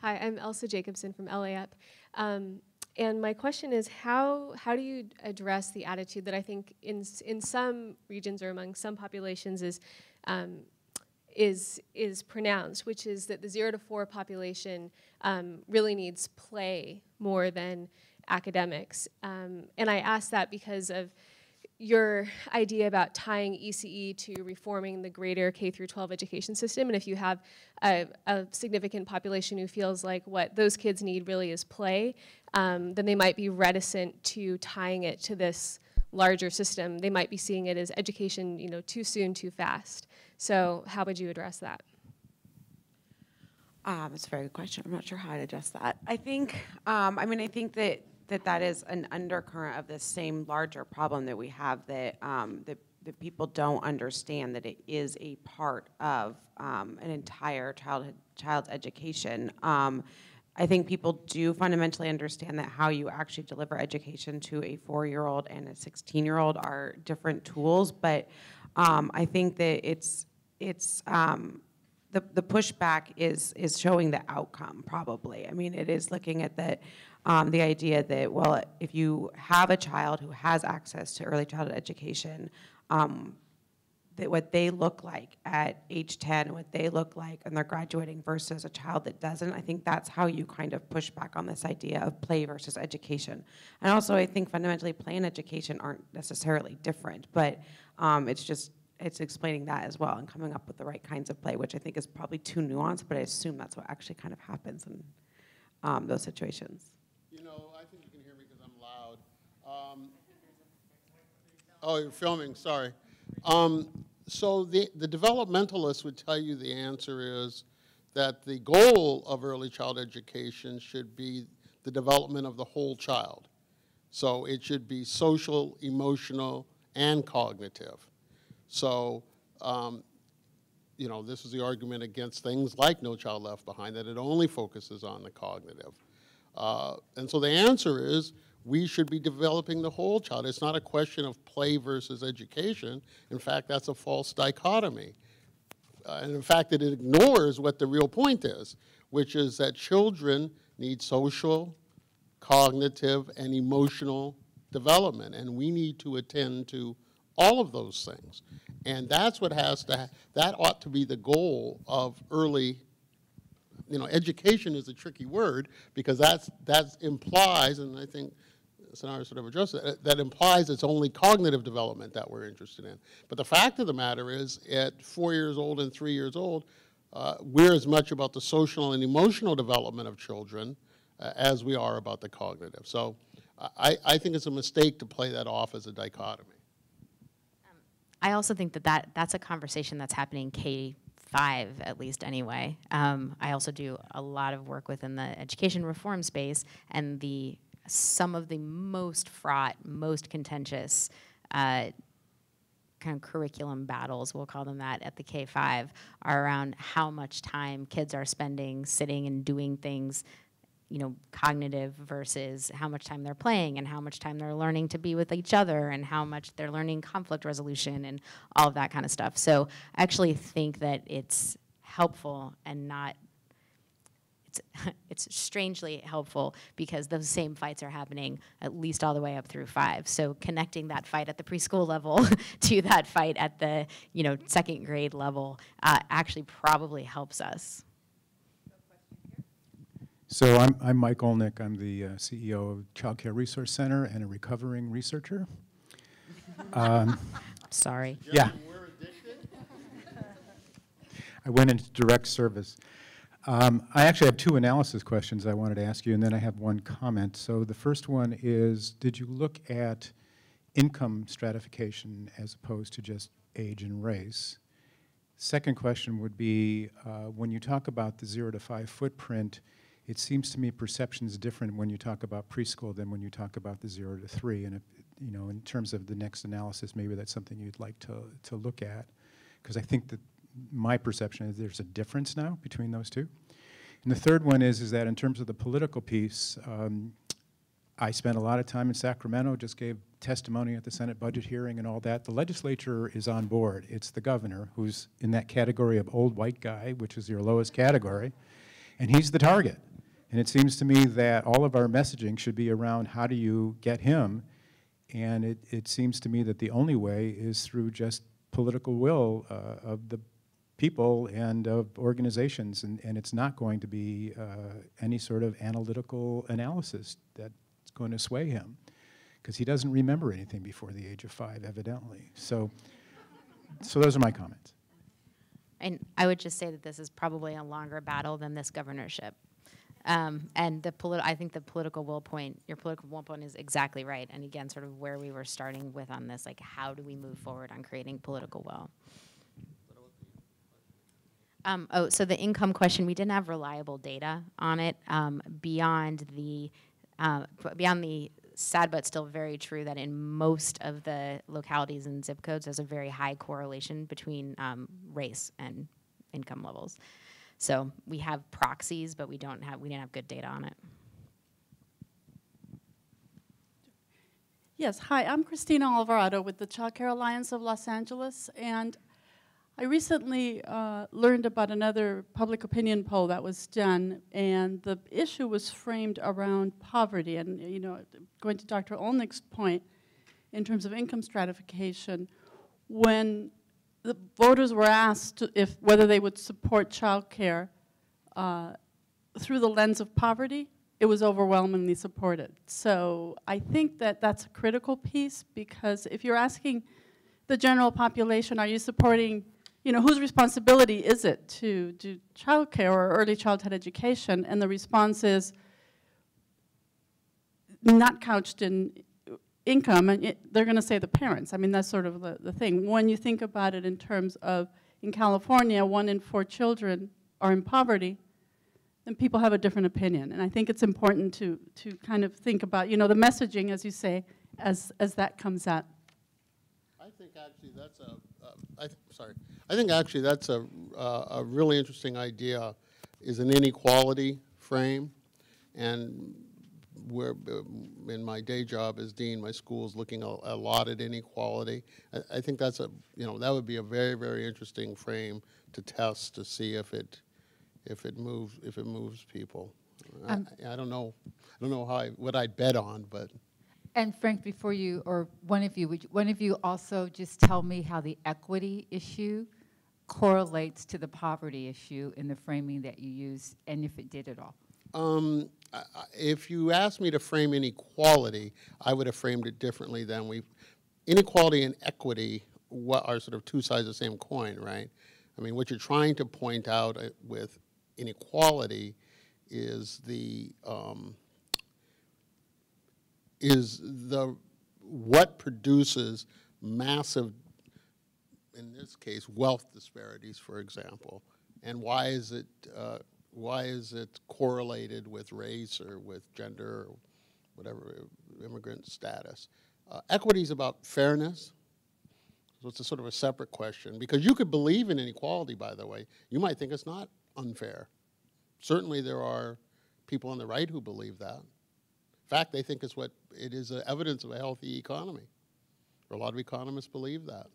Hi, I'm Elsa Jacobson from LAUP. And my question is, how do you address the attitude that I think in some regions or among some populations is pronounced, which is that the 0 to 4 population really needs play more than academics. And I ask that because of your idea about tying ECE to reforming the greater K through 12 education system. And if you have a significant population who feels like what those kids need really is play, then they might be reticent to tying it to this larger system. They might be seeing it as education, too soon, too fast. So how would you address that? It's a very good question. I'm not sure how I'd address that. I think, I think that is an undercurrent of this same larger problem that we have, that people don't understand that it is a part of an entire child's education. I think people do fundamentally understand that how you actually deliver education to a 4-year-old and a 16-year-old are different tools, but I think that the pushback is showing the outcome, probably. I mean, it is looking at the idea that, well, if you have a child who has access to early childhood education, that what they look like at age 10, what they look like when they're graduating versus a child that doesn't, I think that's how you kind of push back on this idea of play versus education. And also, I think fundamentally play and education aren't necessarily different, but it's explaining that as well and coming up with the right kinds of play, which I think is probably too nuanced, but I assume that's what actually kind of happens in those situations. I think you can hear me because I'm loud. Oh, you're filming, sorry. So the developmentalists would tell you the answer is that the goal of early child education should be the development of the whole child. So it should be social, emotional, and cognitive. So, this is the argument against things like No Child Left Behind, that it only focuses on the cognitive. And so the answer is we should be developing the whole child. It's not a question of play versus education. In fact, that's a false dichotomy. And in fact, it ignores what the real point is, which is that children need social, cognitive, and emotional development, and we need to attend to all of those things. And that's what that ought to be the goal of early, education is a tricky word because that implies, and I think Sanara sort of addressed it, that implies it's only cognitive development that we're interested in. But the fact of the matter is, at 4 years old and 3 years old, we're as much about the social and emotional development of children as we are about the cognitive. So I think it's a mistake to play that off as a dichotomy. I also think that's a conversation that's happening K-5, at least anyway. I also do a lot of work within the education reform space, and some of the most fraught, most contentious kind of curriculum battles, we'll call them that, at the K-5 are around how much time kids are spending sitting and doing things, cognitive versus how much time they're playing and how much time they're learning to be with each other and how much they're learning conflict resolution and all of that kind of stuff. So I actually think that it's helpful and it's strangely helpful because those same fights are happening at least all the way up through 5. So connecting that fight at the preschool level to that fight at the, second grade level actually probably helps us. So I'm Mike Olnick. I'm the CEO of Child Care Resource Center and a recovering researcher. Sorry. Yeah. I went into direct service. I actually have 2 analysis questions I wanted to ask you, and then I have 1 comment. So the first one is, did you look at income stratification as opposed to just age and race? Second question would be, when you talk about the 0 to 5 footprint, it seems to me perception is different when you talk about preschool than when you talk about the 0 to 3. And, in terms of the next analysis, maybe that's something you'd like to look at. Because I think that my perception is there's a difference now between those 2. And the third one is that in terms of the political piece, I spent a lot of time in Sacramento, just gave testimony at the Senate budget hearing and all that. The legislature is on board. It's the governor who's in that category of old white guy, which is your lowest category, and he's the target. And it seems to me that all of our messaging should be around how do you get him, and it seems to me that the only way is through just political will of the people and of organizations, and it's not going to be any sort of analytical analysis that's going to sway him, because he doesn't remember anything before the age of 5, evidently. So those are my comments. And I would just say that this is probably a longer battle than this governorship. And I think the political will point, your political will point is exactly right. And again, sort of where we were starting with on this, like how do we move forward on creating political will? So the income question, we didn't have reliable data on it beyond the sad but still very true that in most of the localities and zip codes, there's a very high correlation between race and income levels. So we have proxies, but we didn't have good data on it. Yes, hi, I'm Christina Alvarado with the Child Care Alliance of Los Angeles, and I recently learned about another public opinion poll that was done, and the issue was framed around poverty. And, you know, going to Dr. Olnick's point, in terms of income stratification, when the voters were asked whether they would support child care through the lens of poverty, it was overwhelmingly supported. So I think that that's a critical piece, because if you're asking the general population, are you supporting, you know, whose responsibility is it to do child care or early childhood education? And the response is not couched in income, and they're going to say the parents. I mean, that's sort of the thing. When you think about it in terms of, in California, 1 in 4 children are in poverty, then people have a different opinion. And I think it's important to kind of think about, you know, the messaging, as you say, as that comes out. I think actually that's I think actually that's a really interesting idea, is an inequality frame. And where in my day job as dean, my school's looking a lot at inequality. I think that's that would be a very, very interesting frame to test to see if it moves people. I don't know what I'd bet on, but. And Frank, before you, or one of you, would one of you also just tell me how the equity issue correlates to the poverty issue in the framing that you used, and if it did at all? If you asked me to frame inequality, I would have framed it differently than inequality and equity are sort of two sides of the same coin, right? I mean, what you're trying to point out with inequality is what produces massive, in this case, wealth disparities, for example, and why is it correlated with race or with gender or whatever, immigrant status? Equity is about fairness, so it's a sort of a separate question, because you could believe in inequality, by the way. You might think it's not unfair. Certainly there are people on the right who believe that. In fact, they think it is evidence of a healthy economy. A lot of economists believe that.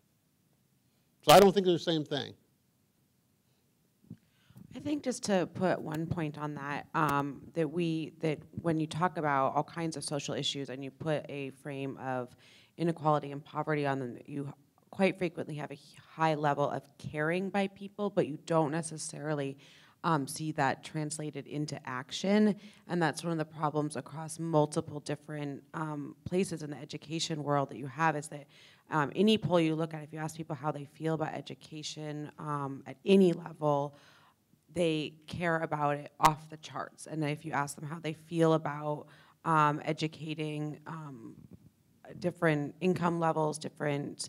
So I don't think they're the same thing. I think just to put one point on that, that when you talk about all kinds of social issues and you put a frame of inequality and poverty on them, you quite frequently have a high level of caring by people, but you don't necessarily see that translated into action. And that's one of the problems across multiple different places in the education world that you have, is that any poll you look at, if you ask people how they feel about education at any level, they care about it off the charts. And if you ask them how they feel about educating different income levels, different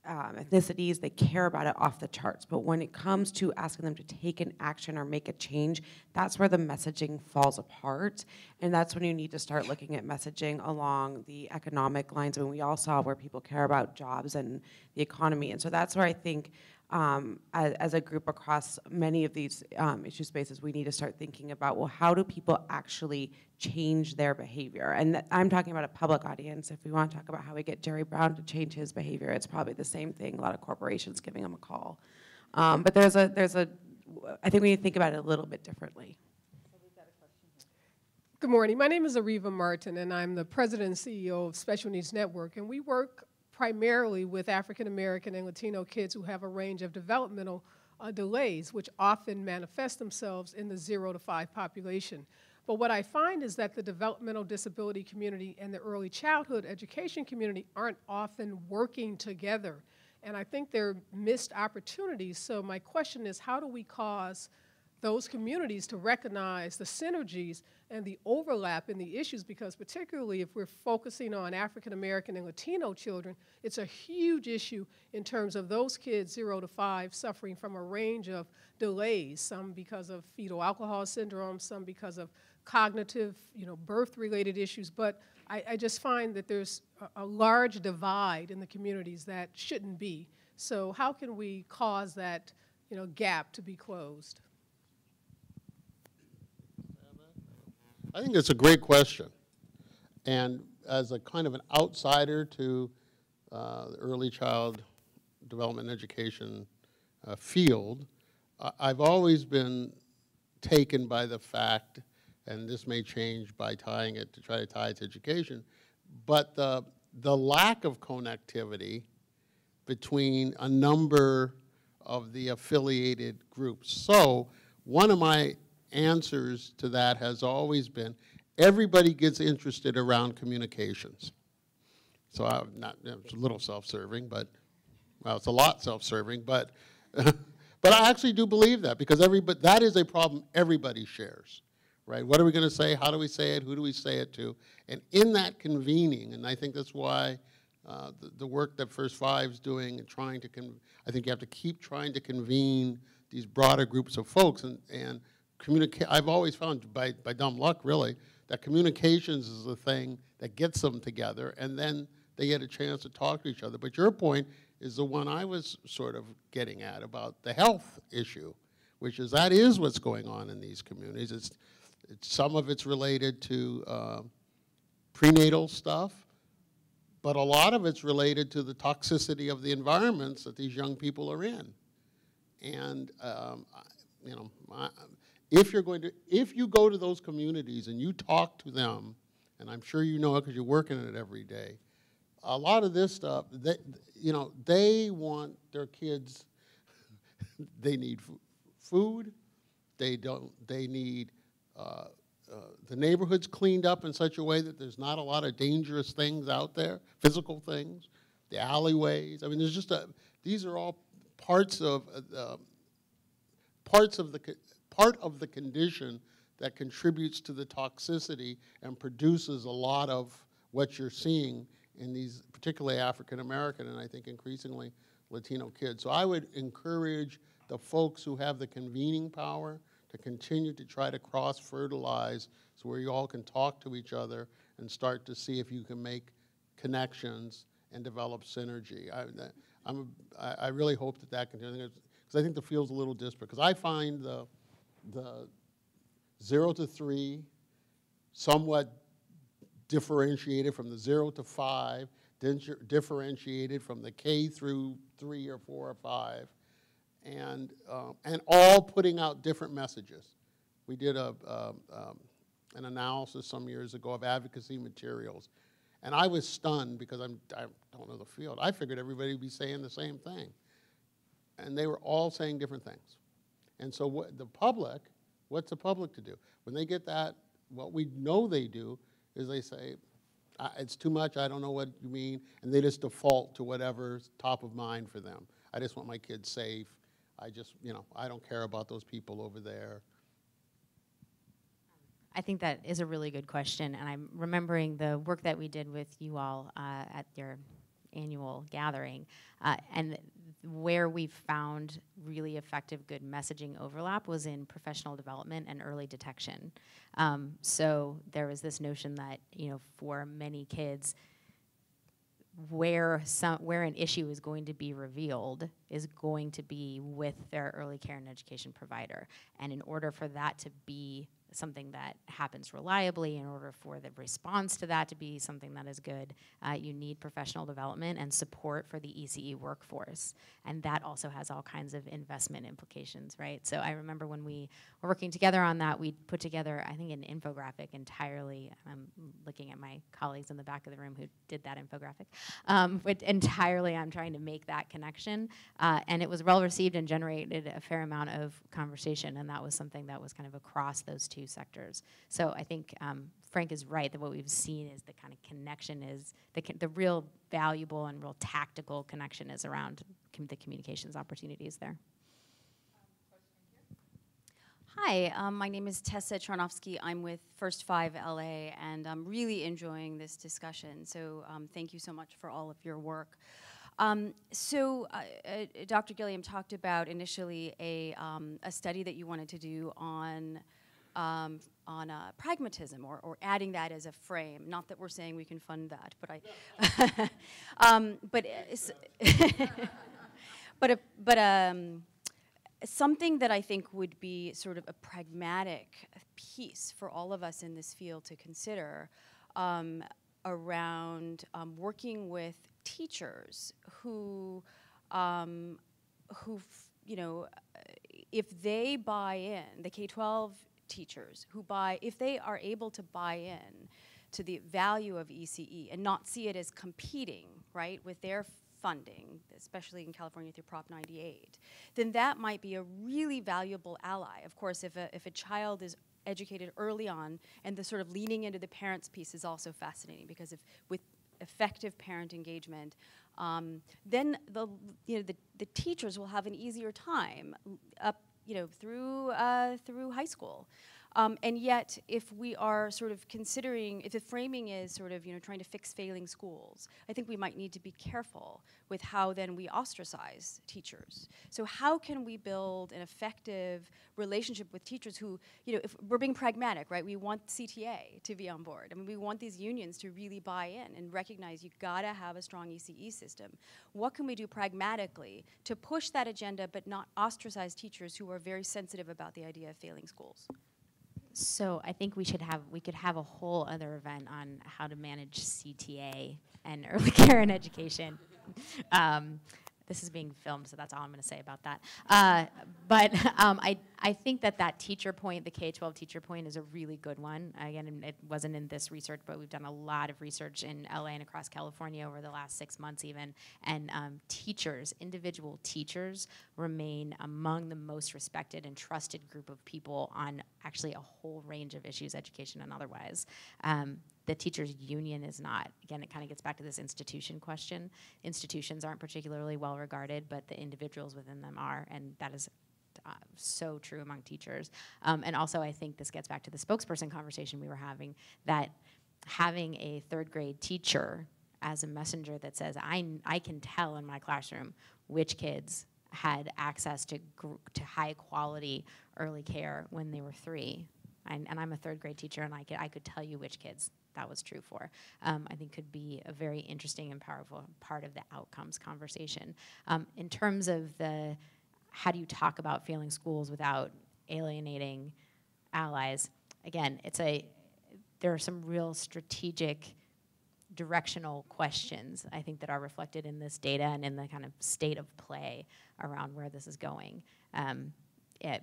ethnicities, they care about it off the charts. But when it comes to asking them to take an action or make a change, that's where the messaging falls apart. And that's when you need to start looking at messaging along the economic lines. I mean, we all saw where people care about jobs and the economy. And so that's where I think as a group across many of these issue spaces, we need to start thinking about, well, how do people actually change their behavior? And I'm talking about a public audience. If we want to talk about how we get Jerry Brown to change his behavior, it's probably the same thing, a lot of corporations giving him a call. But I think we need to think about it a little bit differently. Good morning. My name is Ariva Martin, and I'm the president and CEO of Special Needs Network, and we work primarily with African American and Latino kids who have a range of developmental delays, which often manifest themselves in the 0 to 5 population. But what I find is that the developmental disability community and the early childhood education community aren't often working together, and I think they're missed opportunities. So my question is, how do we cause those communities to recognize the synergies and the overlap in the issues, because particularly if we're focusing on African American and Latino children, it's a huge issue in terms of those kids 0 to 5 suffering from a range of delays, some because of fetal alcohol syndrome, some because of cognitive, birth-related issues. But I just find that there's a large divide in the communities that shouldn't be. So how can we cause that, gap to be closed? I think it's a great question. And as a kind of an outsider to the early child development and education field, I've always been taken by the fact, and this may change by tying it to try to tie it to education, but the lack of connectivity between a number of the affiliated groups. So one of my answers to that has always been everybody gets interested around communications. So it's a little self-serving, but, well, it's a lot self-serving, but, but I actually do believe that, because that is a problem everybody shares, right? What are we going to say? How do we say it? Who do we say it to? And in that convening, and I think that's why the work that First Five's doing and trying to, I think you have to keep trying to convene these broader groups of folks and I've always found, by dumb luck really, that communications is the thing that gets them together, and then they get a chance to talk to each other. But your point is the one I was sort of getting at about the health issue, which is that is what's going on in these communities. Some of it's related to prenatal stuff, but a lot of it's related to the toxicity of the environments that these young people are in. And if you go to those communities and you talk to them, and I'm sure you know it because you're working in it every day, a lot of this stuff, they want their kids, they need food, they need the neighborhoods cleaned up in such a way that there's not a lot of dangerous things out there, physical things, the alleyways. I mean, there's just these are all part of the condition that contributes to the toxicity and produces a lot of what you're seeing in these, particularly African American and I think increasingly Latino kids. So I would encourage the folks who have the convening power to continue to try to cross-fertilize so where you all can talk to each other and start to see if you can make connections and develop synergy. I really hope that continues, because I think the field's a little disparate. Because I find the 0 to 3 somewhat differentiated from the 0 to 5, differentiated from the K through 3 or 4 or 5, and all putting out different messages. We did an analysis some years ago of advocacy materials, and I was stunned because I don't know the field. I figured everybody would be saying the same thing, and they were all saying different things. And so what's the public to do? When they get that, what we know they do is they say, it's too much, I don't know what you mean, and they just default to whatever's top of mind for them. I just want my kids safe. I don't care about those people over there. I think that is a really good question, and I'm remembering the work that we did with you all at your annual gathering, and where we found really effective, good messaging overlap was in professional development and early detection. So there was this notion that, for many kids, where an issue is going to be revealed is going to be with their early care and education provider. And in order for that to be something that happens reliably, in order for the response to that to be something that is good, you need professional development and support for the ECE workforce. And that also has all kinds of investment implications, right? So I remember when we were working together on that, we put together, I think, an infographic entirely. I'm looking at my colleagues in the back of the room who did that infographic, but entirely on trying to make that connection. And it was well received and generated a fair amount of conversation, and that was something that was kind of across those two sectors. So I think Frank is right that what we've seen is the kind of connection is, the real valuable and real tactical connection is around the communications opportunities there. Hi, my name is Tessa Charnofsky. I'm with First 5 LA, and I'm really enjoying this discussion. So thank you so much for all of your work. Dr. Gilliam talked about initially a study that you wanted to do on pragmatism, or adding that as a frame. Not that we're saying we can fund that, but something that I think would be sort of a pragmatic piece for all of us in this field to consider around working with teachers who, you know, if they buy in, the K-12 teachers who if they are able to buy in to the value of ECE and not see it as competing, right, with their funding, especially in California through Prop 98, then that might be a really valuable ally. Of course, if a child is educated early on, and the sort of leaning into the parents piece is also fascinating, because with effective parent engagement, then the teachers will have an easier time up, through high school. And yet, if we are sort of considering, if the framing is sort of, trying to fix failing schools, I think we might need to be careful with how then we ostracize teachers. So how can we build an effective relationship with teachers who, if we're being pragmatic, right? We want CTA to be on board. I mean, we want these unions to really buy in and recognize you gotta have a strong ECE system. What can we do pragmatically to push that agenda but not ostracize teachers who are very sensitive about the idea of failing schools? So I think we could have a whole other event on how to manage CTA and early care and education. This is being filmed, so that's all I'm going to say about that. I think that teacher point, the K-12 teacher point, is a really good one. Again, it wasn't in this research, but we've done a lot of research in LA and across California over the last 6 months even. And teachers, individual teachers, remain among the most respected and trusted group of people on actually a whole range of issues, education and otherwise. The teachers' union is not. Again, it kind of gets back to this institution question. Institutions aren't particularly well regarded, but the individuals within them are, and that is so true among teachers. And also, I think this gets back to the spokesperson conversation we were having, that having a third grade teacher as a messenger that says, I can tell in my classroom which kids had access to high quality early care when they were 3. And I'm a third grade teacher, and I could tell you which kids that was true for, I think could be a very interesting and powerful part of the outcomes conversation. In terms of how do you talk about failing schools without alienating allies, again, there are some real strategic directional questions, I think, that are reflected in this data and in the kind of state of play around where this is going.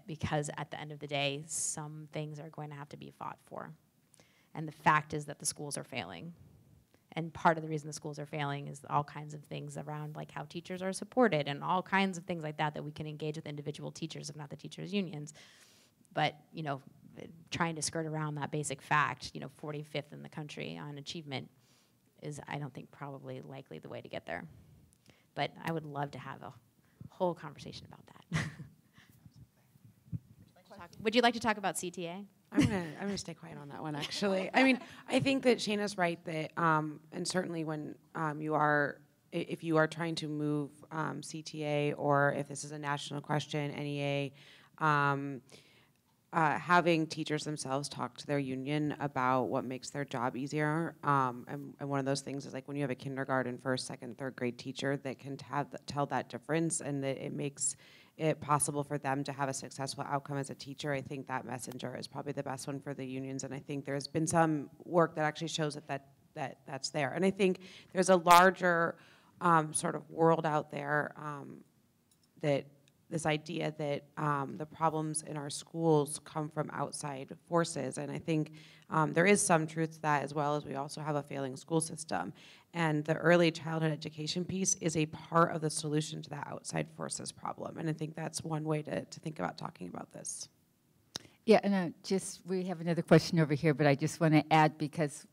Because at the end of the day, some things are going to have to be fought for. And the fact is that the schools are failing. And part of the reason the schools are failing is all kinds of things around, like how teachers are supported and all kinds of things like that we can engage with individual teachers, if not the teachers' unions. But, trying to skirt around that basic fact, 45th in the country on achievement is, I don't think, probably likely the way to get there. But I would love to have a whole conversation about that. Would you like to talk about CTA? I'm gonna stay quiet on that one, actually. I mean, I think that Shayna's right that, and certainly when if you are trying to move CTA, or if this is a national question, NEA, having teachers themselves talk to their union about what makes their job easier. And one of those things is, like, when you have a kindergarten, first, second, third grade teacher that can tell that difference, and that it makes it possible for them to have a successful outcome as a teacher, I think that messenger is probably the best one for the unions. And I think there's been some work that actually shows that's there. And I think there's a larger sort of world out there that this idea that the problems in our schools come from outside forces. And I think there is some truth to that, as well as we also have a failing school system. And the early childhood education piece is a part of the solution to that outside forces problem. And I think that's one way to think about talking about this. Yeah, and we have another question over here, but I just want to add, because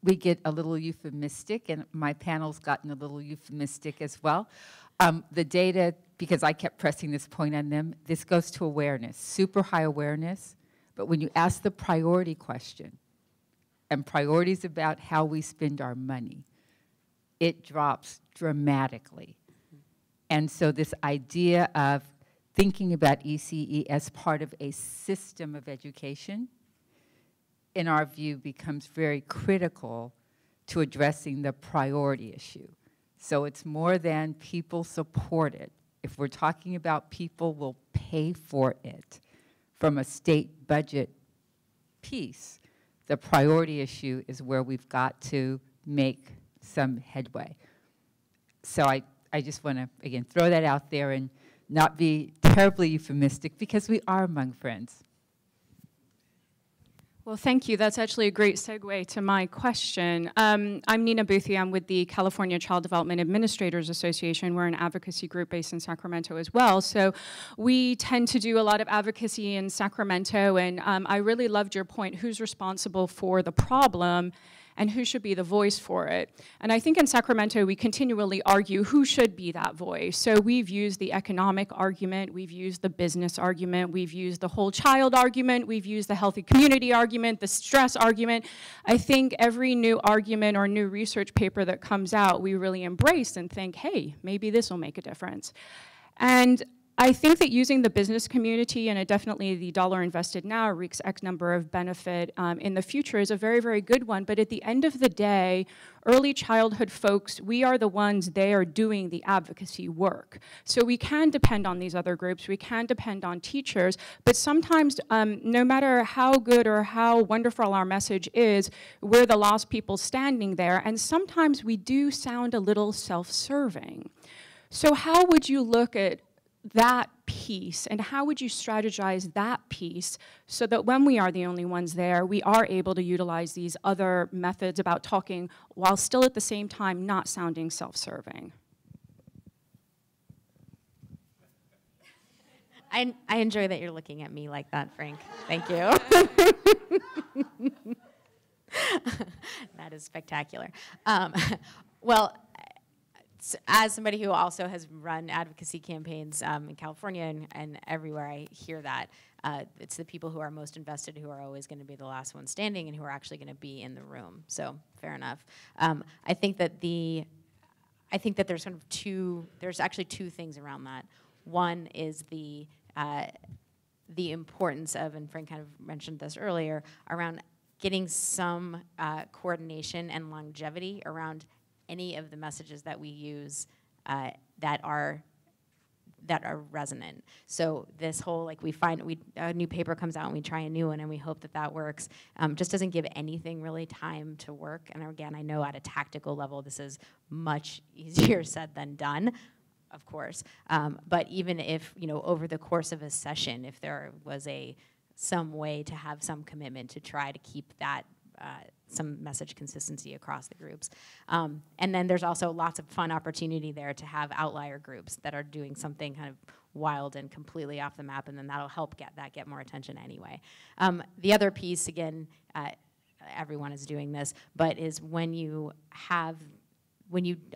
we get a little euphemistic, and my panel's gotten a little euphemistic as well. The data, because I kept pressing this point on them, this goes to awareness, super high awareness. But when you ask the priority question, and priorities about how we spend our money, it drops dramatically. And so this idea of thinking about ECE as part of a system of education, in our view, becomes very critical to addressing the priority issue. So it's more than people support it. If we're talking about people will pay for it from a state budget piece, the priority issue is where we've got to make some headway. So I just want to, again, throw that out there and not be terribly euphemistic, because we are among friends. Well, thank you. That's actually a great segue to my question. I'm Nina Boothie. I'm with the California Child Development Administrators Association. We're an advocacy group based in Sacramento as well. So we tend to do a lot of advocacy in Sacramento, and I really loved your point, who's responsible for the problem and who should be the voice for it. And I think in Sacramento, we continually argue who should be that voice. So we've used the economic argument, we've used the business argument, we've used the whole child argument, we've used the healthy community argument, the stress argument. I think every new argument or new research paper that comes out, we really embrace and think, hey, maybe this will make a difference. And I think that using the business community, and definitely the dollar invested now reaps X number of benefit in the future, is a very, very good one. But at the end of the day, early childhood folks, we are the ones there doing the advocacy work. So we can depend on these other groups, we can depend on teachers, but sometimes no matter how good or how wonderful our message is, we're the lost people standing there, and sometimes we do sound a little self-serving. So how would you look at that piece, and how would you strategize that piece so that when we are the only ones there, we are able to utilize these other methods about talking while still at the same time not sounding self-serving? I enjoy that you're looking at me like that, Frank. Thank you. That is spectacular. Well, as somebody who also has run advocacy campaigns in California and everywhere, I hear that. It's the people who are most invested who are always going to be the last one standing and who are actually going to be in the room. So fair enough. I think that there's kind of there's actually two things around that. One is the importance of, and Frank kind of mentioned this earlier, around getting some coordination and longevity around any of the messages that we use that are resonant. So this whole, like, a new paper comes out and we try a new one and we hope that works, just doesn't give anything really time to work. And again, I know at a tactical level this is much easier said than done, of course. But even if, over the course of a session, if there was some way to have some commitment to try to keep that some message consistency across the groups. And then there's also lots of fun opportunity there to have outlier groups that are doing something kind of wild and completely off the map, and then that'll help get more attention anyway. The other piece, again, everyone is doing this, but is when you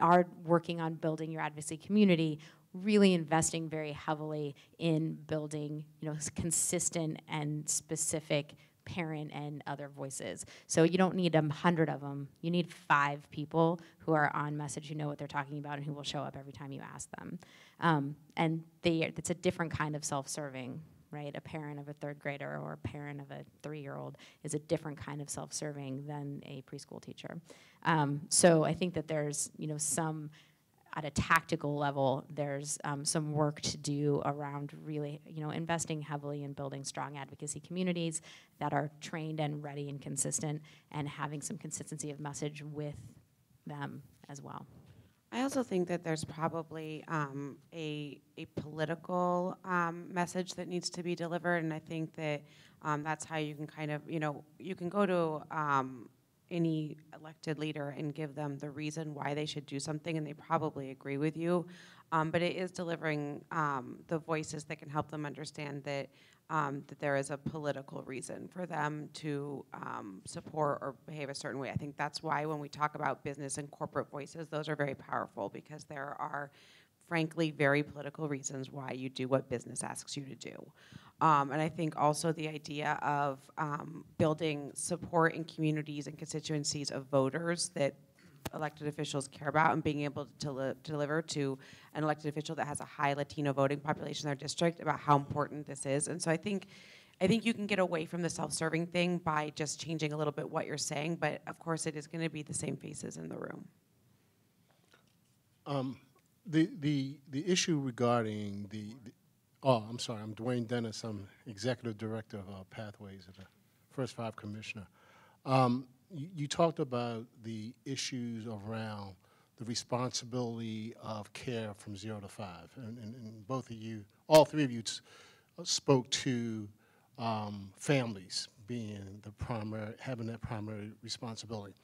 are working on building your advocacy community, really investing very heavily in building, consistent and specific parent and other voices. So you don't need 100 of them. You need 5 people who are on message, who know what they're talking about, and who will show up every time you ask them. And it's a different kind of self-serving, right? A parent of a 3rd grader or a parent of a 3-year-old is a different kind of self-serving than a preschool teacher. So I think that there's, some at a tactical level, there's some work to do around really, investing heavily in building strong advocacy communities that are trained and ready and consistent, and having some consistency of message with them as well. I also think that there's probably a political message that needs to be delivered, and I think that that's how you can kind of, you can go to any elected leader and give them the reason why they should do something, and they probably agree with you. But it is delivering the voices that can help them understand that that there is a political reason for them to support or behave a certain way. I think that's why when we talk about business and corporate voices, those are very powerful, because there are, frankly, very political reasons why you do what business asks you to do. And I think also the idea of building support in communities and constituencies of voters that elected officials care about, and being able to deliver to an elected official that has a high Latino voting population in their district about how important this is. And so I think you can get away from the self-serving thing by just changing a little bit what you're saying, but of course it is going to be the same faces in the room. The issue regarding I'm sorry, I'm Dwayne Dennis. I'm Executive Director of Pathways at the First Five Commissioner. You talked about the issues around the responsibility of care from 0 to 5, and both of you, all three of you, spoke to families being the primary, having that primary responsibility.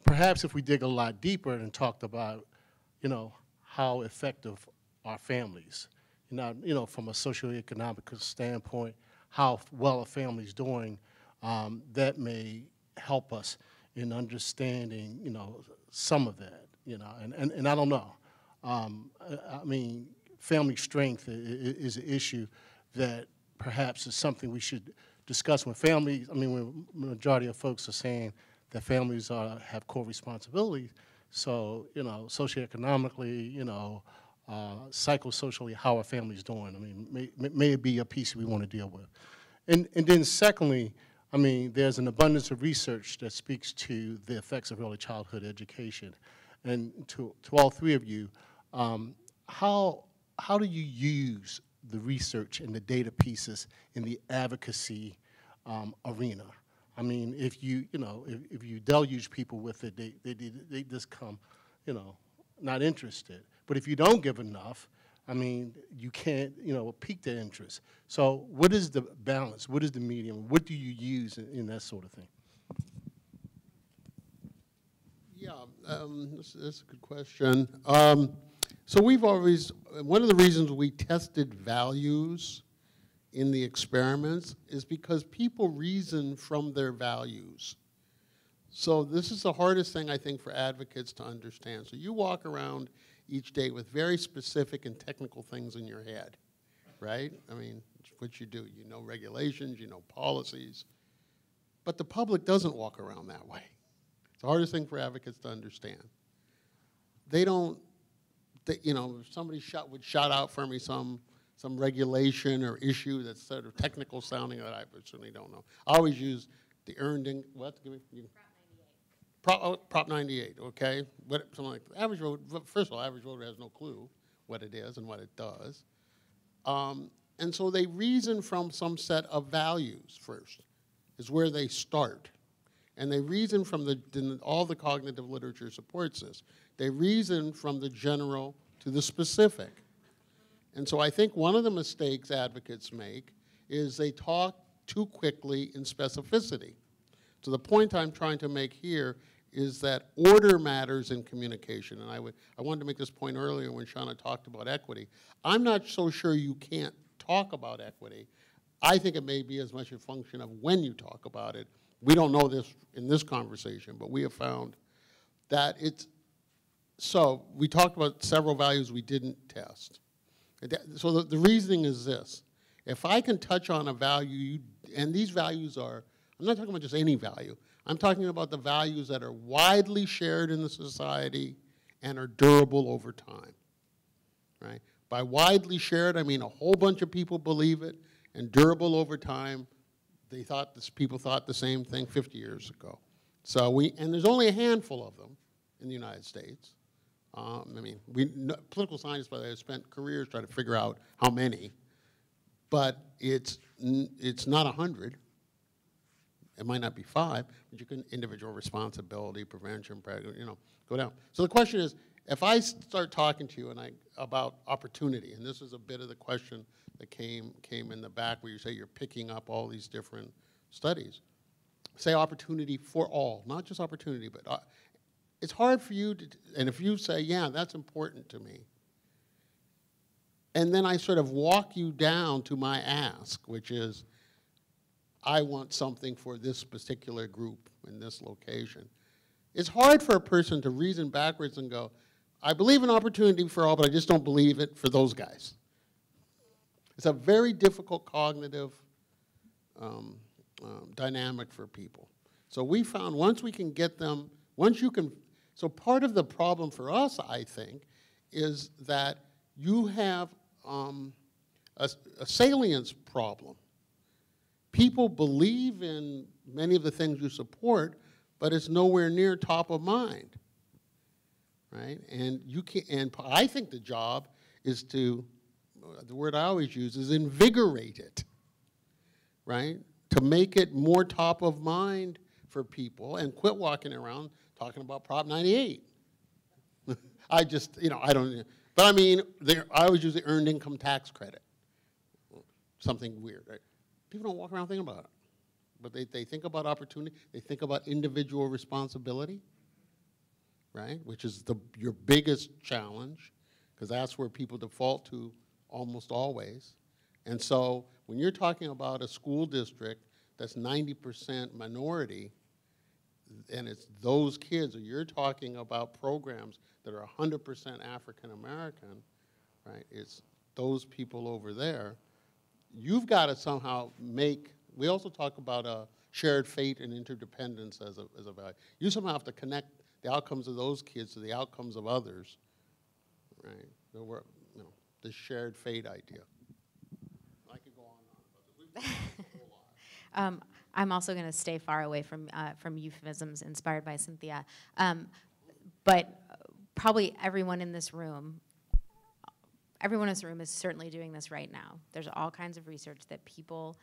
Perhaps if we dig a lot deeper and talked about, how effective are families, from a socioeconomic standpoint, how well a family's doing, that may help us in understanding, some of that, and I don't know. I mean, family strength is an issue that perhaps is something we should discuss when families, when the majority of folks are saying that families have core responsibilities. So, socioeconomically, psychosocially, how are families doing? May it be a piece we want to deal with. And then secondly, there's an abundance of research that speaks to the effects of early childhood education. And to all three of you, how do you use the research and the data pieces in the advocacy arena? If you deluge people with it, they just come, not interested. But if you don't give enough, you can't, pique their interest. So what is the balance? What is the medium? What do you use in that sort of thing? Yeah, that's a good question. So we've always, one of the reasons we tested values in the experiments is because people reason from their values. So this is the hardest thing, I think, for advocates to understand. So you walk around each day with very specific and technical things in your head, right? What you do, regulations, policies. But the public doesn't walk around that way. It's the hardest thing for advocates to understand. They don't, if somebody would shout out for me some regulation or issue that's sort of technical sounding that I certainly don't know. I always use the earned income, what? Give me, Prop 98, okay? Something like that. Average voter, first of all, average voter has no clue what it is and what it does. And so they reason from some set of values first, is where they start. And they reason from all the cognitive literature supports this. They reason from the general to the specific. And so I think one of the mistakes advocates make is they talk too quickly in specificity. So the point I'm trying to make here is that order matters in communication. And I wanted to make this point earlier when Shauna talked about equity. I'm not so sure you can't talk about equity. I think it may be as much a function of when you talk about it. We don't know this in this conversation, but we have found that so we talked about several values we didn't test. So the reasoning is this. If I can touch on a value, and these values are, I'm not talking about just any value. I'm talking about the values that are widely shared in the society and are durable over time, right? By widely shared, I mean a whole bunch of people believe it, and durable over time, people thought the same thing 50 years ago. So and there's only a handful of them in the United States. I mean, political scientists, by the way, have spent careers trying to figure out how many, but it's not 100. It might not be 5, but you can individual responsibility, prevention, go down. So the question is, if I start talking to you about opportunity, and this is a bit of the question that came in the back where you say you're picking up all these different studies. Say opportunity for all, not just opportunity, but it's hard for you to, and if you say, yeah, that's important to me, and then I sort of walk you down to my ask, which is, I want something for this particular group in this location. It's hard for a person to reason backwards and go, I believe in opportunity for all, but I just don't believe it for those guys. It's a very difficult cognitive dynamic for people. So we found once we can get them, so part of the problem for us, I think, is that you have a salience problem. People believe in many of the things you support, but it's nowhere near top of mind, right? And I think the job is to, the word I always use is invigorate it, right? To make it more top of mind for people and quit walking around talking about Prop 98. I just, I don't, but I mean, I always use the earned income tax credit. Something weird, right? People don't walk around thinking about it. But they think about opportunity, they think about individual responsibility, right? Which is your biggest challenge, because that's where people default to almost always. And so when you're talking about a school district that's 90% minority, and it's those kids, or you're talking about programs that are 100% African American, right? It's those people over there. You've got to somehow we also talk about shared fate and interdependence as a value. You somehow have to connect the outcomes of those kids to the outcomes of others, right? The shared fate idea. I could go on about this. I'm also going to stay far away from euphemisms inspired by Cynthia. But probably everyone in this room is certainly doing this right now. There's all kinds of research that people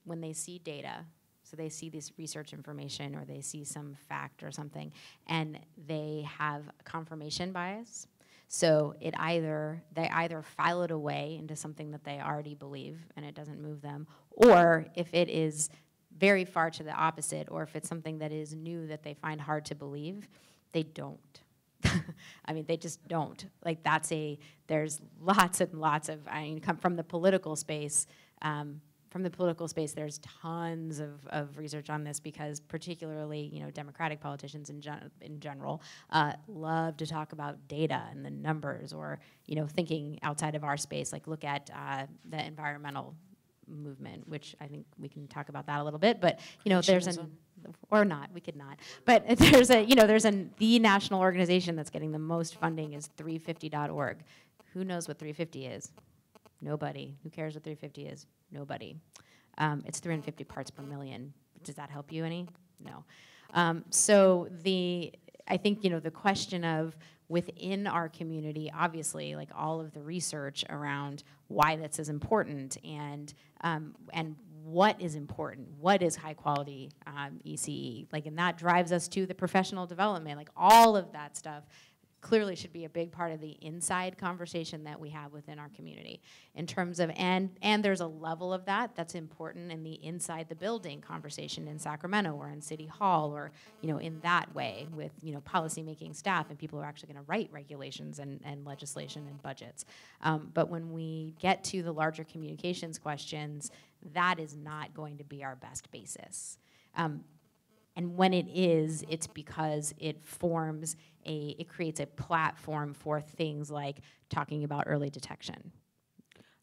when they see data, so they see this research information or they see some fact or something, and they have confirmation bias. So they either file it away into something that they already believe and it doesn't move them, or if it is very far to the opposite, or if it's something that is new that they find hard to believe, they don't. I mean, they just don't. Like there's lots and lots of, come from the political space. There's tons of research on this, because particularly, Democratic politicians in general love to talk about data and the numbers, or, thinking outside of our space, like look at the environmental movement, which I think we can talk about that a little bit, but, or not, we could not. But there's the national organization that's getting the most funding is 350.org. Who knows what 350 is? Nobody. Who cares what 350 is? Nobody. It's 350 parts per million. Does that help you any? No. I think, the question of within our community, obviously, like all of the research around why this is important and what is important, what is high quality ECE, and that drives us to the professional development, all of that stuff clearly should be a big part of the inside conversation that we have within our community in terms of, and there's a level of that's important in the inside the building conversation in Sacramento or in City Hall, or, in that way with, policymaking staff and people who are actually going to write regulations and legislation and budgets. But when we get to the larger communications questions, that is not going to be our best basis. And when it is, it's because it creates a platform for things like talking about early detection.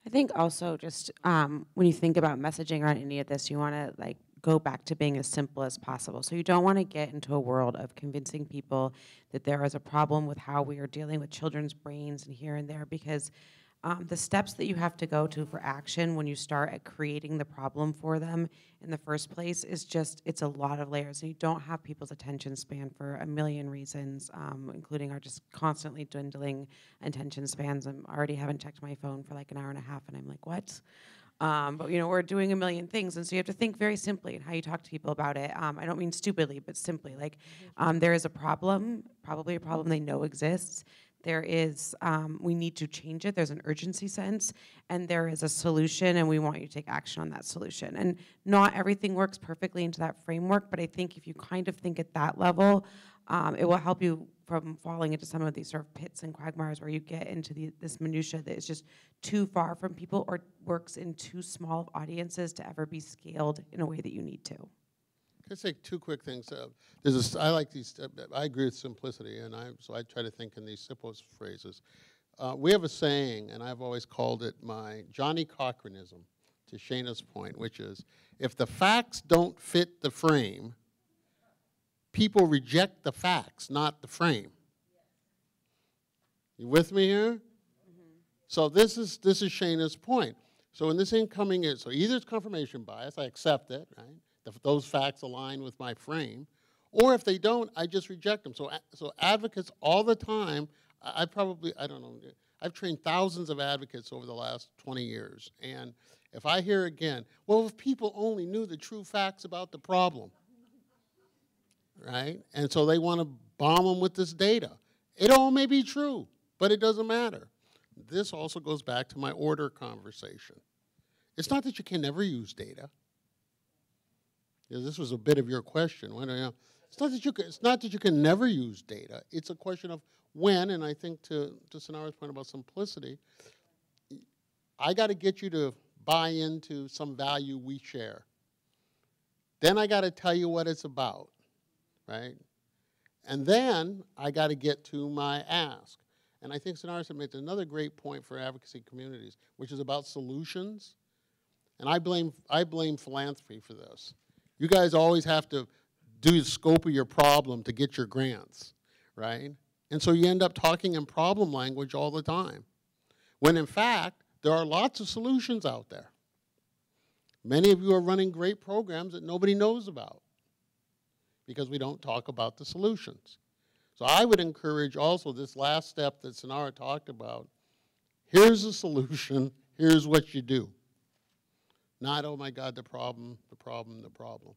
I think also just when you think about messaging around any of this, you want to go back to being as simple as possible. So you don't want to get into a world of convincing people that there is a problem with how we are dealing with children's brains and here and there, because The steps that you have to go to for action when you start at creating the problem for them in the first place is just, it's a lot of layers. And you don't have people's attention span for a million reasons, including our just constantly dwindling attention spans. I already haven't checked my phone for like an hour and a half, and I'm like, what? But you know, we're doing a million things, and so you have to think very simply in how you talk to people about it. I don't mean stupidly, but simply. Like, there is a problem, probably a problem they know exists. There is, we need to change it. There's an urgency sense, and there is a solution, and we want you to take action on that solution. And not everything works perfectly into that framework, but I think if you kind of think at that level, it will help you from falling into some of these sort of pits and quagmires where you get into this minutia that is just too far from people or works in too small audiences to ever be scaled in a way that you need to. Can I say two quick things? I like these. I agree with simplicity, and so I try to think in these simple phrases. We have a saying, and I've always called it my Johnny Cochranism, to Shana's point, which is, if the facts don't fit the frame, people reject the facts, not the frame. You with me here? Mm-hmm. So this is Shana's point. So in this incoming, so either it's confirmation bias, I accept it, right? If those facts align with my frame, or if they don't, I just reject them. So advocates all the time, I've trained thousands of advocates over the last 20 years, and if I hear again, well, if people only knew the true facts about the problem, right? And so they want to bomb them with this data. It all may be true, but it doesn't matter. This also goes back to my order conversation. It's not that you can never use data. Yeah, this was a bit of your question. It's not that you can never use data. It's a question of when, and I think to Sonara's point about simplicity, I got to get you to buy into some value we share. Then I got to tell you what it's about, right? And then I got to get to my ask. And I think Sonara made another great point for advocacy communities, which is about solutions. And I blame philanthropy for this. You guys always have to do the scope of your problem to get your grants, right? And so you end up talking in problem language all the time, when in fact, there are lots of solutions out there. Many of you are running great programs that nobody knows about because we don't talk about the solutions. So I would encourage also this last step that Sonara talked about. Here's the solution, here's what you do. Not, oh my God, the problem, the problem, the problem.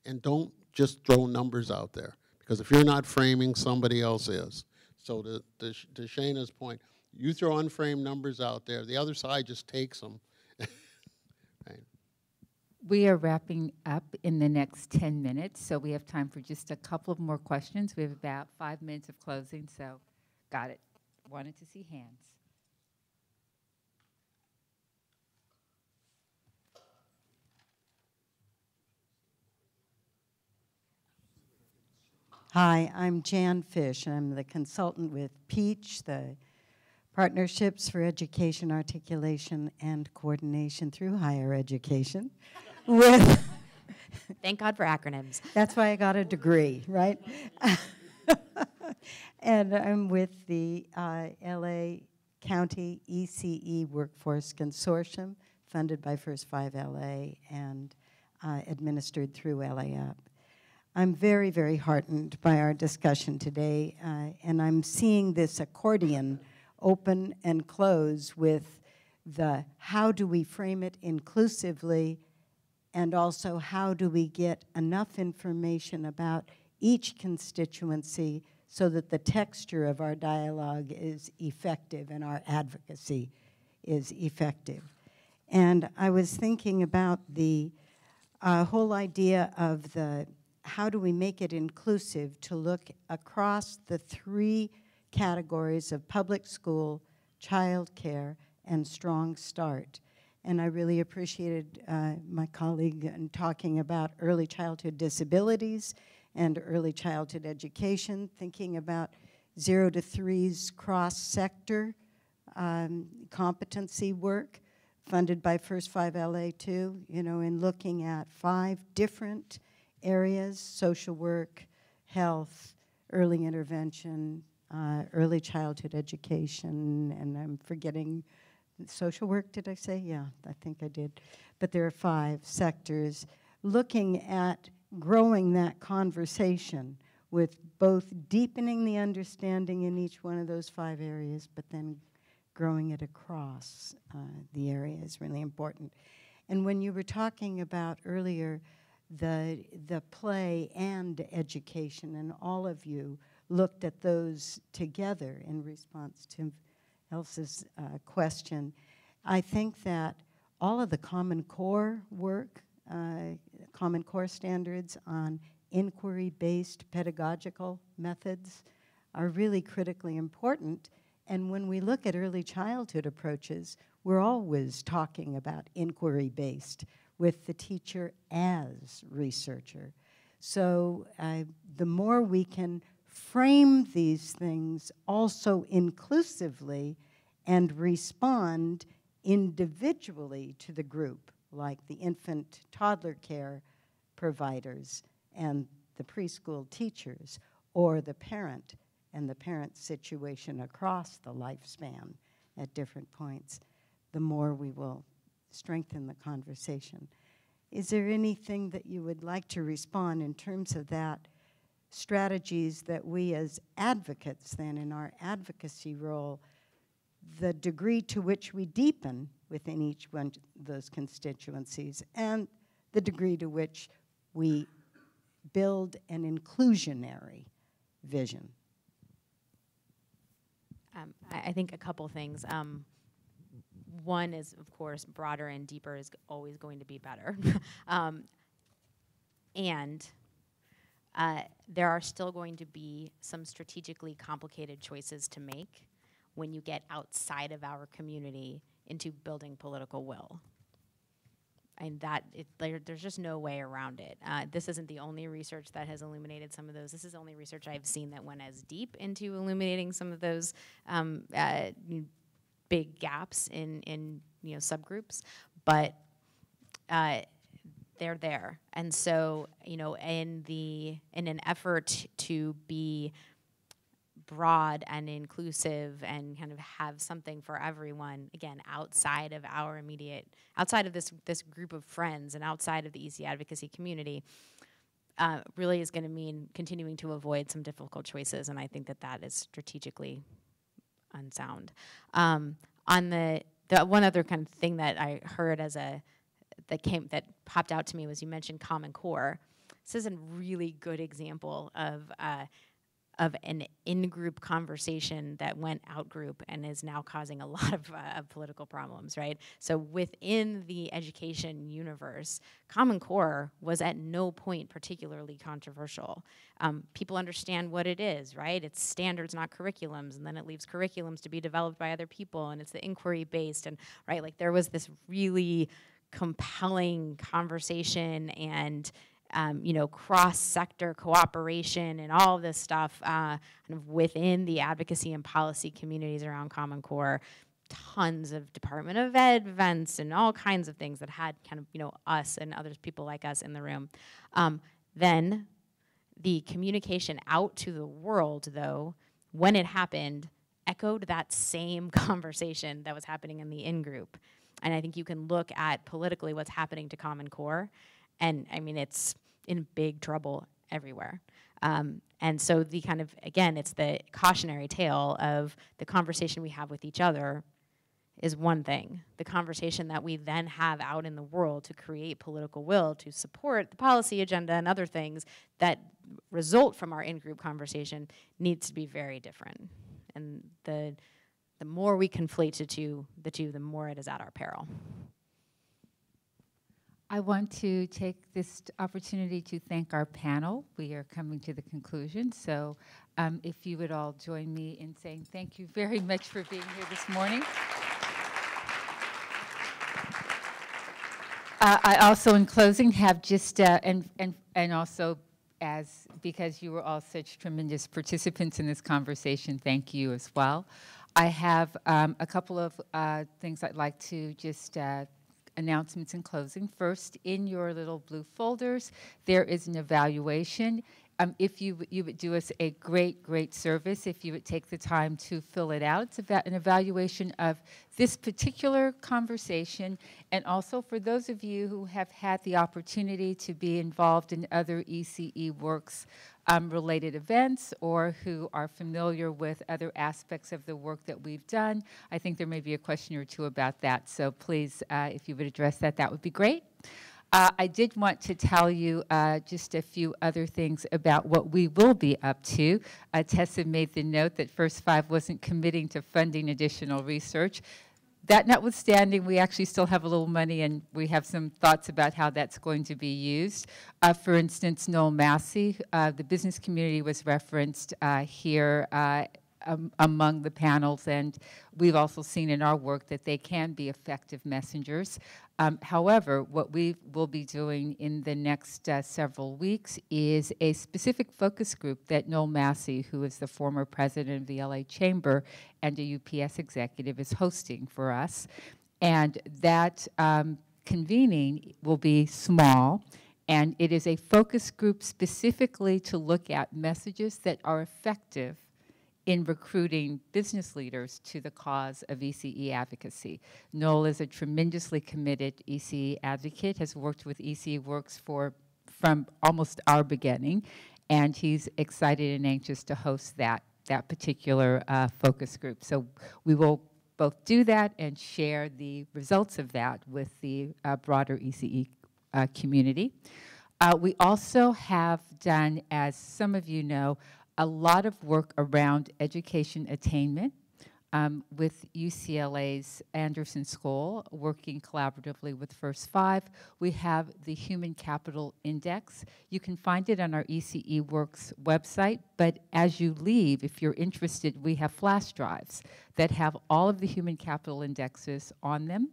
And don't just throw numbers out there, because if you're not framing, somebody else is. So to Shana's point, you throw unframed numbers out there, the other side just takes them. Right. We are wrapping up in the next 10 minutes, so we have time for just a couple of more questions. We have about 5 minutes of closing, so got it. Wanted to see hands. Hi, I'm Jan Fish. I'm the consultant with PEACH, the Partnerships for Education Articulation and Coordination Through Higher Education. Thank God for acronyms. That's why I got a degree, right? And I'm with the LA County ECE Workforce Consortium, funded by First 5 LA and administered through LA Up. I'm very, very heartened by our discussion today, and I'm seeing this accordion open and close with the how do we frame it inclusively, and also how do we get enough information about each constituency so that the texture of our dialogue is effective and our advocacy is effective. And I was thinking about the whole idea of the how do we make it inclusive to look across the 3 categories of public school, child care, and Strong Start. And I really appreciated my colleague in talking about early childhood disabilities and early childhood education, thinking about 0 to 3's cross-sector competency work funded by First 5 LA too, you know, in looking at 5 different areas: social work, health, early intervention, early childhood education, and I'm forgetting social work, did I say? Yeah, I think I did. But there are 5 sectors looking at growing that conversation with both deepening the understanding in each one of those 5 areas, but then growing it across the area is really important. And when you were talking about earlier the play and education, and all of you looked at those together in response to Elsa's question, I think that all of the Common Core work, Common Core standards on inquiry-based pedagogical methods are really critically important. And when we look at early childhood approaches, we're always talking about inquiry-based with the teacher as researcher. So the more we can frame these things also inclusively and respond individually to the group, like the infant toddler care providers and the preschool teachers, or the parent and the parent situation across the lifespan at different points, the more we will strengthen the conversation. Is there anything that you would like to respond in terms of that, strategies that we as advocates then in our advocacy role, the degree to which we deepen within each one of those constituencies, and the degree to which we build an inclusionary vision? I think a couple things. One is, of course, broader and deeper is always going to be better. And there are still going to be some strategically complicated choices to make when you get outside of our community into building political will. And there's just no way around it. This isn't the only research that has illuminated some of those. This is the only research I've seen that went as deep into illuminating some of those big gaps in subgroups. But they're there. And so, in an effort to be broad and inclusive and kind of have something for everyone, again, outside of this group of friends and outside of the EC advocacy community, really is going to mean continuing to avoid some difficult choices, and I think that is strategically unsound. On the one other kind of thing that I heard that popped out to me was you mentioned Common Core. This is a really good example of an in-group conversation that went out-group and is now causing a lot of political problems, right? So within the education universe, Common Core was at no point particularly controversial. People understand what it is, right? It's standards, not curriculums, and then it leaves curriculums to be developed by other people, and it's the inquiry-based, and right, like there was this really compelling conversation and cross-sector cooperation and all of this stuff kind of within the advocacy and policy communities around Common Core. Tons of Department of Ed events and all kinds of things that had kind of, us and other people like us in the room. Then the communication out to the world, though, when it happened, echoed that same conversation that was happening in the in-group. And I think you can look at politically what's happening to Common Core, and I mean, it's in big trouble everywhere. And so the kind of, again, it's the cautionary tale of the conversation we have with each other is one thing. The conversation that we then have out in the world to create political will to support the policy agenda and other things that result from our in-group conversation needs to be very different. And the more we conflate the two, the more it is at our peril. I want to take this opportunity to thank our panel. We are coming to the conclusion, so if you would all join me in saying thank you very much for being here this morning. I also, in closing, have just, and also because you were all such tremendous participants in this conversation, thank you as well. I have a couple of things I'd like to just announcements in closing. First, in your little blue folders, there is an evaluation. if you would do us a great service if you would take the time to fill it out. It's about an evaluation of this particular conversation, and also for those of you who have had the opportunity to be involved in other ECE Works related events, or who are familiar with other aspects of the work that we've done. I think there may be a question or two about that, so please, if you would address that, that would be great. I did want to tell you just a few other things about what we will be up to. Tessa made the note that First Five wasn't committing to funding additional research. That notwithstanding, we actually still have a little money, and we have some thoughts about how that's going to be used. For instance, Noel Massey, the business community was referenced here among the panels, and we've also seen in our work that they can be effective messengers. However, what we will be doing in the next several weeks is a specific focus group that Noel Massey, who is the former president of the LA Chamber and a UPS executive, is hosting for us. And that convening will be small, and it is a focus group specifically to look at messages that are effective in recruiting business leaders to the cause of ECE advocacy. Noel is a tremendously committed ECE advocate, has worked with ECE Works from almost our beginning, and he's excited and anxious to host that particular focus group. So we will both do that and share the results of that with the broader ECE community. We also have done, as some of you know, a lot of work around education attainment with UCLA's Anderson School, working collaboratively with First Five. We have the Human Capital Index. You can find it on our ECE Works website, but as you leave, if you're interested, we have flash drives that have all of the human capital indexes on them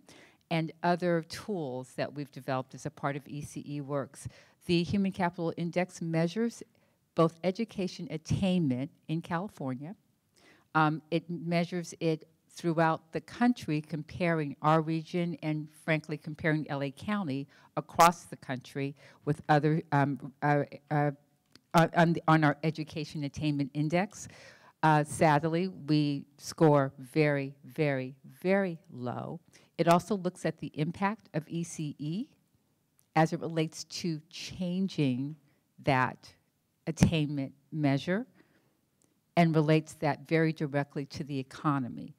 and other tools that we've developed as a part of ECE Works. The Human Capital Index measures both education attainment in California. It measures it throughout the country, comparing our region and, frankly, comparing LA County across the country with other, on our education attainment index. Sadly, we score very, very, very low. It also looks at the impact of ECE as it relates to changing that attainment measure, and relates that very directly to the economy,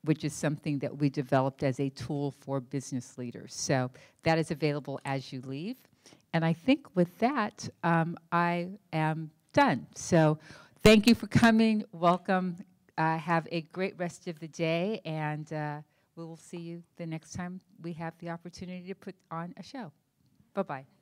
which is something that we developed as a tool for business leaders. So that is available as you leave. And I think with that, I am done. So thank you for coming. Welcome. Have a great rest of the day, and we will see you the next time we have the opportunity to put on a show. Bye-bye.